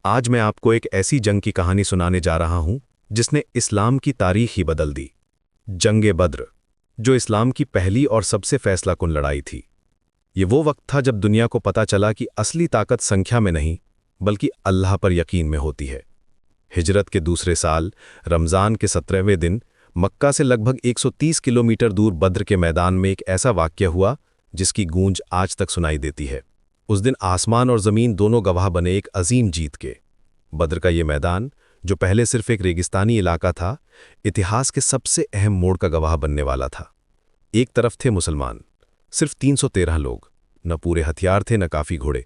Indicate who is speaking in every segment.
Speaker 1: آج میں آپ کو ایک ایسی جنگ کی کہانی سنانے جا رہا ہوں جس نے اسلام کی تاریخ ہی بدل دی۔ جنگ بدر، جو اسلام کی پہلی اور سب سے فیصلہ کن لڑائی تھی۔ یہ وہ وقت تھا جب دنیا کو پتہ چلا کہ اصلی طاقت سنکھیا میں نہیں بلکہ اللہ پر یقین میں ہوتی ہے۔ ہجرت کے دوسرے سال رمضان کے 17ویں دن مکہ سے لگ بھگ 130 کلومیٹر دور بدر کے میدان میں ایک ایسا واقعہ ہوا جس کی گونج آج تک سنائی دیتی ہے۔ اس دن آسمان اور زمین دونوں گواہ بنے ایک عظیم جیت کے۔ بدر کا یہ میدان، جو پہلے صرف ایک ریگستانی علاقہ تھا، اتہاس کے سب سے اہم موڑ کا گواہ بننے والا تھا۔ ایک طرف تھے مسلمان، صرف 313 لوگ، نہ پورے ہتھیار تھے نہ کافی گھوڑے،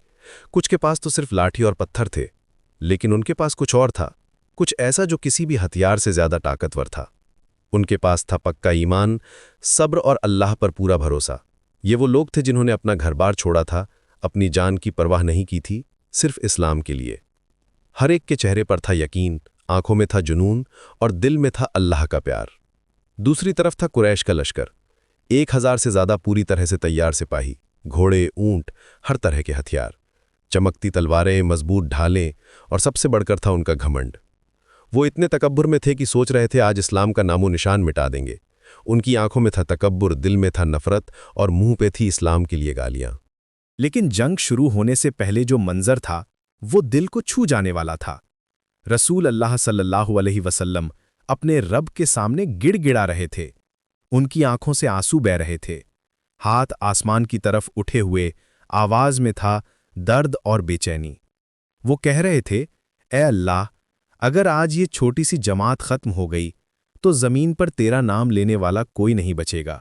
Speaker 1: کچھ کے پاس تو صرف لاٹھی اور پتھر تھے، لیکن ان کے پاس کچھ اور تھا، کچھ ایسا جو کسی بھی ہتھیار سے زیادہ طاقتور تھا۔ ان کے پاس تھا پکا ایمان، صبر اور اللہ پر پورا بھروسہ۔ یہ وہ لوگ تھے جنہوں نے اپنا گھر بار چھوڑا تھا، اپنی جان کی پرواہ نہیں کی تھی، صرف اسلام کے لیے۔ ہر ایک کے چہرے پر تھا یقین، آنکھوں میں تھا جنون اور دل میں تھا اللہ کا پیار۔ دوسری طرف تھا قریش کا لشکر، 1000 سے زیادہ پوری طرح سے تیار سپاہی، گھوڑے، اونٹ، ہر طرح کے ہتھیار، چمکتی تلواریں، مضبوط ڈھالیں، اور سب سے بڑھ کر تھا ان کا گھمنڈ۔ وہ اتنے تکبر میں تھے کہ سوچ رہے تھے آج اسلام کا نام و نشان مٹا دیں گے۔ ان کی آنکھوں میں تھا تکبر، دل میں تھا نفرت، اور منہ پہ تھی اسلام کے لیے گالیاں۔
Speaker 2: لیکن جنگ شروع ہونے سے پہلے جو منظر تھا وہ دل کو چھو جانے والا تھا۔ رسول اللہ صلی اللہ علیہ وسلم اپنے رب کے سامنے گڑ گڑا رہے تھے، ان کی آنکھوں سے آنسو بہہ رہے تھے، ہاتھ آسمان کی طرف اٹھے ہوئے، آواز میں تھا درد اور بے چینی۔ وہ کہہ رہے تھے، اے اللہ، اگر آج یہ چھوٹی سی جماعت ختم ہو گئی تو زمین پر تیرا نام لینے والا کوئی نہیں بچے گا۔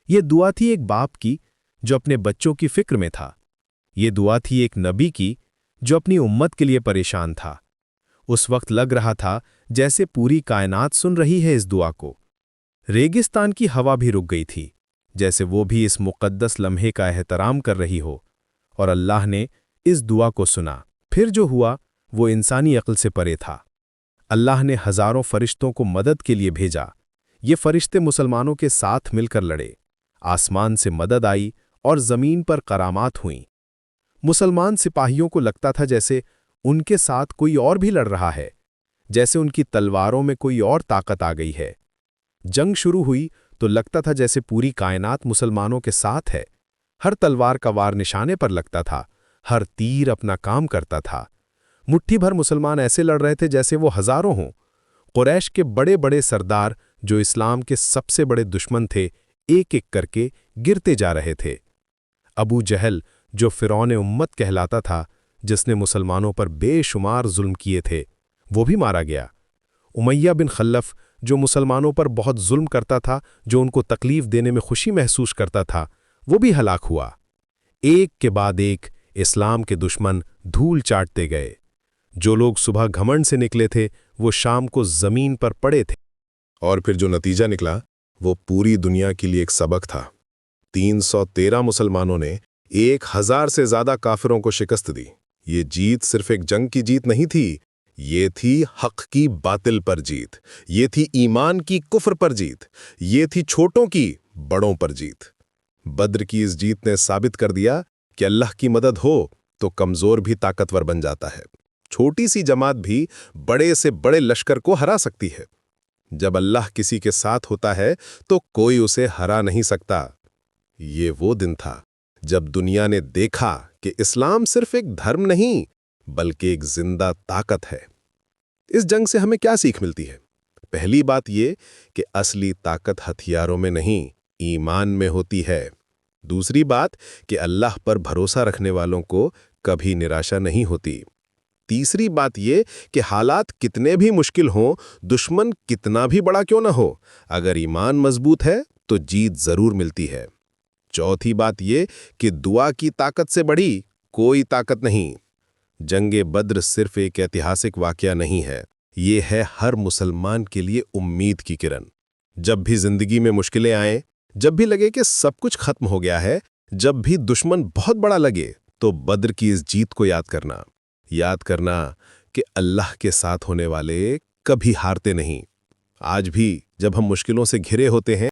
Speaker 2: یہ دعا تھی ایک باپ کی جو اپنے بچوں کی فکر میں تھا، یہ دعا تھی ایک نبی کی جو اپنی امت کے لیے پریشان تھا۔ اس وقت لگ رہا تھا جیسے پوری کائنات سن رہی ہے اس دعا کو۔ ریگستان کی ہوا بھی رک گئی تھی، جیسے وہ بھی اس مقدس لمحے کا احترام کر رہی ہو، اور اللہ نے اس دعا کو سنا۔ پھر جو ہوا وہ انسانی عقل سے پرے تھا۔ اللہ نے ہزاروں فرشتوں کو مدد کے لیے بھیجا۔ یہ فرشتے مسلمانوں کے ساتھ مل کر لڑے، آسمان سے مدد آئی اور زمین پر کرامات ہوئیں۔ مسلمان سپاہیوں کو لگتا تھا جیسے ان کے ساتھ کوئی اور بھی لڑ رہا ہے، جیسے ان کی تلواروں میں کوئی اور طاقت آ گئی ہے۔ جنگ شروع ہوئی تو لگتا تھا جیسے پوری کائنات مسلمانوں کے ساتھ ہے۔ ہر تلوار کا وار نشانے پر لگتا تھا، ہر تیر اپنا کام کرتا تھا۔ مٹھی بھر مسلمان ایسے لڑ رہے تھے جیسے وہ ہزاروں ہوں۔ قریش کے بڑے بڑے سردار، جو اسلام کے سب سے بڑے دشمن تھے، ایک ایک کر کے گرتے جا رہے تھے۔ ابو جہل، جو فرعون امت کہلاتا تھا، جس نے مسلمانوں پر بے شمار ظلم کیے تھے، وہ بھی مارا گیا۔ امیہ بن خلف، جو مسلمانوں پر بہت ظلم کرتا تھا، جو ان کو تکلیف دینے میں خوشی محسوس کرتا تھا، وہ بھی ہلاک ہوا۔ ایک کے بعد ایک اسلام کے دشمن دھول چاٹتے گئے۔ جو لوگ صبح گھمنڈ سے نکلے تھے وہ شام کو زمین پر پڑے تھے،
Speaker 3: اور پھر جو نتیجہ نکلا وہ پوری دنیا کے لیے ایک سبق تھا۔ 313 مسلمانوں نے 1000 سے زیادہ کافروں کو شکست دی۔ یہ جیت صرف ایک جنگ کی جیت نہیں تھی، یہ تھی حق کی باطل پر جیت، یہ تھی ایمان کی کفر پر جیت، یہ تھی چھوٹوں کی بڑوں پر جیت۔ بدر کی اس جیت نے ثابت کر دیا کہ اللہ کی مدد ہو تو کمزور بھی طاقتور بن جاتا ہے، چھوٹی سی جماعت بھی بڑے سے بڑے لشکر کو ہرا سکتی ہے۔ جب اللہ کسی کے ساتھ ہوتا ہے تو کوئی اسے ہرا نہیں سکتا۔ یہ وہ دن تھا جب دنیا نے دیکھا کہ اسلام صرف ایک دھرم نہیں بلکہ ایک زندہ طاقت ہے۔ اس جنگ سے ہمیں کیا سیکھ ملتی ہے؟ پہلی بات یہ کہ اصلی طاقت ہتھیاروں میں نہیں، ایمان میں ہوتی ہے۔ دوسری بات کہ اللہ پر بھروسہ رکھنے والوں کو کبھی نراشا نہیں ہوتی۔ تیسری بات یہ کہ حالات کتنے بھی مشکل ہوں، دشمن کتنا بھی بڑا کیوں نہ ہو، اگر ایمان مضبوط ہے تو جیت ضرور ملتی ہے۔ چوتھی بات یہ کہ دعا کی طاقت سے بڑی کوئی طاقت نہیں۔ جنگ بدر صرف ایک ایتہاسک واقعہ نہیں ہے، یہ ہے ہر مسلمان کے لیے امید کی کرن۔ جب بھی زندگی میں مشکلیں آئیں، جب بھی لگے کہ سب کچھ ختم ہو گیا ہے، جب بھی دشمن بہت بڑا لگے، تو بدر کی اس جیت کو یاد کرنا کہ اللہ کے ساتھ ہونے والے کبھی ہارتے نہیں۔ آج بھی جب ہم مشکلوں سے گھرے ہوتے ہیں